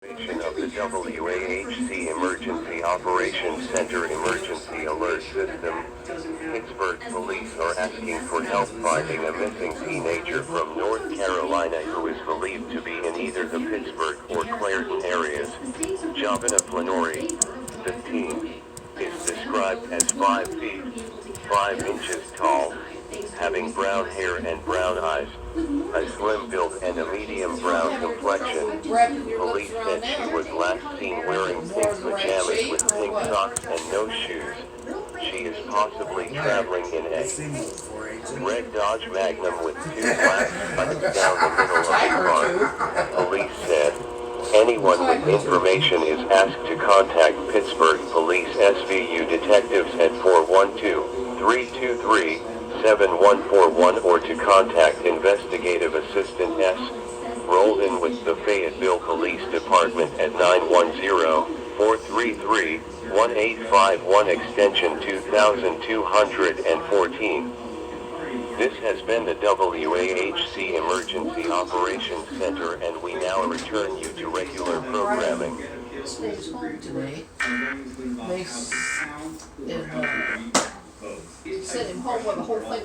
Of the WAHC Emergency Operations Center Emergency Alert System, Pittsburgh police are asking for help finding a missing teenager from North Carolina who is believed to be in either the Pittsburgh or Clairton areas. Jovina Flanori, 15, is described as 5 feet, 5 inches tall, having brown hair and brown eyes, a slim build and a medium brown complexion. Police said she was last seen wearing pink pajamas with pink socks and no shoes. She is possibly traveling in a red Dodge Magnum with 2 black spikes down the middle of the car. Police said, anyone with information is asked to contact Pittsburgh Police SVU detectives at 412-323-7141 or to contact Investigative Assistant S. Roldan with the Fayetteville Police Department at 910-433-1851 extension 2214. This has been the WAHC Emergency Operations Center, and we now return you to regular programming. Stays home today. They sent him home with the whole thing